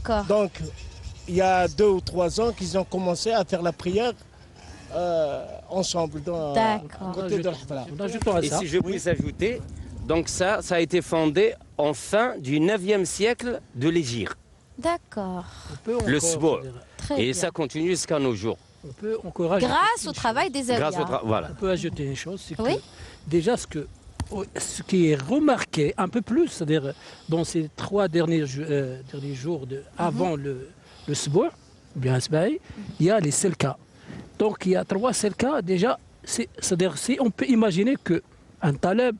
D'accord. Donc, il y a 2 ou 3 ans qu'ils ont commencé à faire la prière ensemble à côté de l'Hafra. Et si je puis ajouter, donc ça a été fondé en fin du 9e siècle de l'Hégire. D'accord. Le Sbour. Très Et bien. ça continue jusqu'à nos jours. On peut encore ajouter Grâce au une travail des Grâce au Avias. voilà. On peut ajouter une chose, c'est que Oui. déjà ce qui est remarqué un peu plus, c'est-à-dire dans ces 3 derniers jours avant le Sbour, bien Asbaï, il y a les selka. Donc il y a 3 selka déjà, c'est-à-dire si on peut imaginer qu'un taleb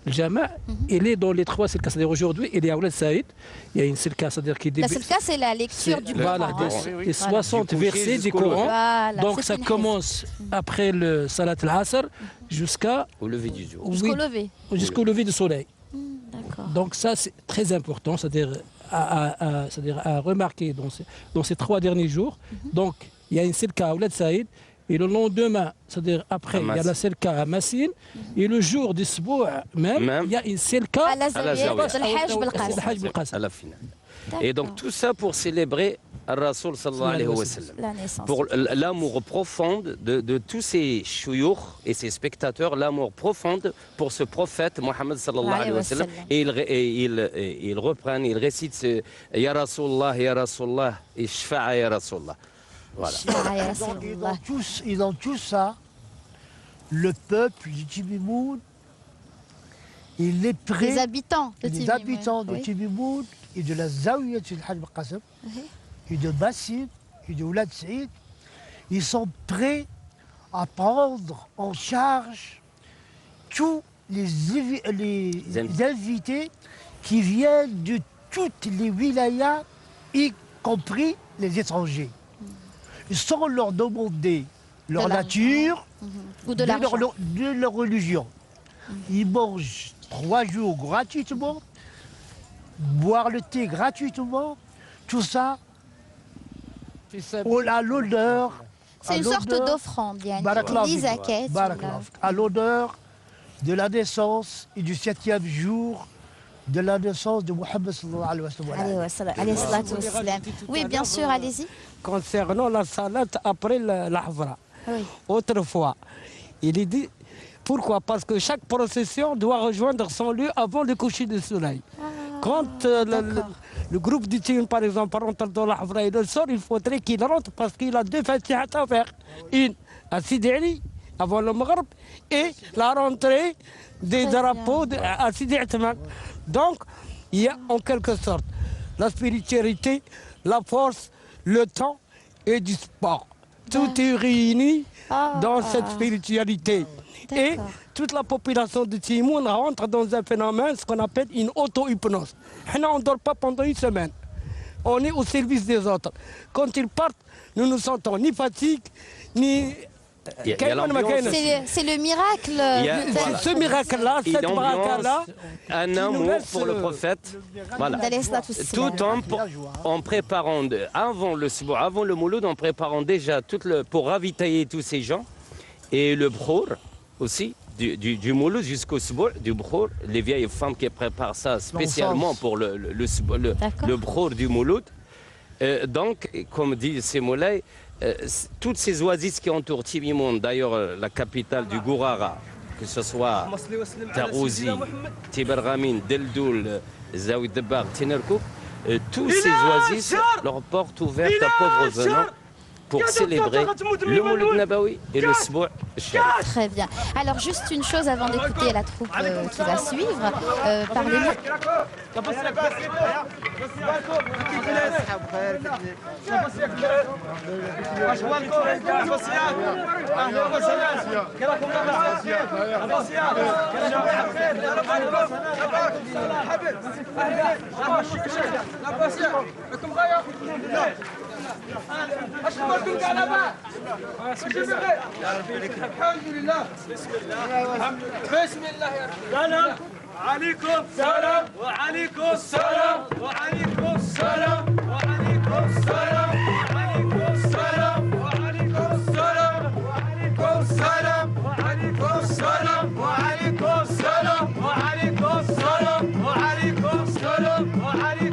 le Jama', il est dans les 3 selka. C'est-à-dire aujourd'hui, il est à Oulad Saïd, il y a une selka, c'est-à-dire qui La débute. selka, c'est la lecture du Coran. Voilà, hein. des 60 Du coucher versets du jusqu'au Coran. Voilà, Donc c'est ça une commence après le Salat al-Asr jusqu'à Au lever du jour. Jusqu'au lever. jusqu'au lever du soleil. D'accord. Donc ça, c'est très important, c'est-à-dire à remarquer dans ces 3 derniers jours. Donc il y a une selka à Oulad Saïd, et le lendemain, c'est-à-dire après, il y a la selka à Massine, et le jour du Sbour même, il y a une selka À la Zawiya, Zawiya. de l'Hajj Belqasem. Hajj Belqasem. À la finale. Et donc tout ça pour célébrer Al-Rasoul sallallahu alayhi wa sallam. La naissance. Pour l'amour profond de tous ces chouyours et ces spectateurs, l'amour profond pour ce prophète Mohammed sallallahu alayhi wa sallam. Et ils reprennent, ils récitent ce Ya Rasulallah, et Shfa'a Ya Rasulallah. Voilà. Ah, ya Donc, Rasulallah. ils ont tous ça, le peuple du Tibimoun, il est prêt, Les habitants de les Timim, habitants de oui. Tibimoun et de la Zawiya de Hajj Belqasem, et de Bassine, et de Oulad Saïd, ils sont prêts à prendre en charge tous les invités qui viennent de toutes les wilayas, y compris les étrangers, sans leur demander leur l'argent. nature, Ou de l'argent. de leur religion. Ils mangent 3 jours gratuitement, boire le thé gratuitement, tout ça à l'honneur. C'est une sorte d'offrande, Yann. Barakallahu Qui dit fik. zakat, Barakallahu fik. À l'honneur de la naissance et du 7e jour de la naissance de Mohammed sallallahu alayhi wa sallam. Alayhi wa sallam, alayhi salatu wa salam. Oui, bien sûr, allez-y. Concernant la salade après l'Ahvra, Oui. autrefois, il est dit, pourquoi? Parce que chaque procession doit rejoindre son lieu avant le coucher du soleil. Quand le groupe du Tchim, par exemple, rentre dans l'Ahvra et le sort, il faudrait qu'il rentre parce qu'il a 2 fatihat à faire. Une à Sidi Ali, avant le Maghreb, et la rentrée des drapeaux à Sidi Atman. Donc, il y a en quelque sorte la spiritualité, la force, le temps et du sport. Tout est réuni dans cette spiritualité. Et toute la population de Timoun rentre dans un phénomène, ce qu'on appelle une auto-hypnose. On ne dort pas pendant une semaine. On est au service des autres. Quand ils partent, nous ne sentons ni fatigue, ni... Il y a l'ambiance. C'est le miracle. Il y a- voilà. Ce miracle-là, Une cette ambiance, baraka-là, un amour pour le prophète. Voilà. D'alayhi salatu wa salam. Tout en préparant, avant le Sbour, avant le Mouloud, en préparant déjà pour ravitailler tous ces gens. Et le Bkhour aussi, du Mouloud jusqu'au Sbour, du Bkhour, les vieilles femmes qui préparent ça spécialement pour le Bkhour du Mouloud. Donc, comme dit Semoulay, toutes ces oasis qui entourent Tibimoun, d'ailleurs la capitale du Gourara, que ce soit Tarouzi, Tiberghamine, Deldoul, Zawi Debbar, Tinerkouk, tous ces oasis, leurs portes ouvertes à pauvres venants pour célébrer le Mouloud Nabawi et le Sbour Sharif. Très bien. Alors, juste une chose avant d'écouter la troupe qui va suivre. Parlez-nous. الحمد لله بسم الله السلام عليكم السلام وعليكم السلام وعليكم السلام وعليكم السلام وعليكم السلام وعليكم السلام وعليكم السلام وعليكم السلام وعليكم السلام وعليكم السلام وعليكم السلام وعليكم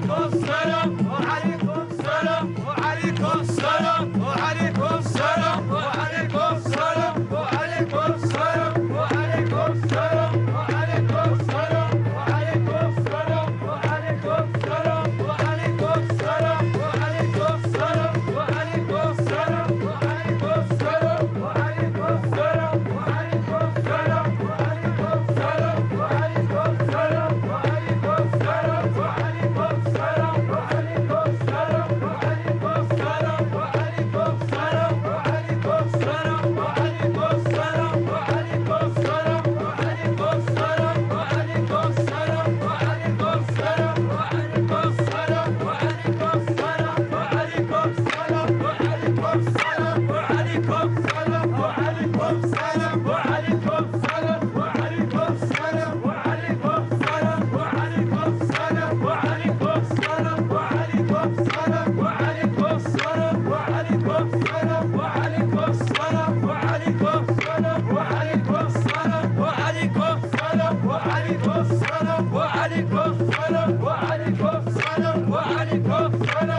السلام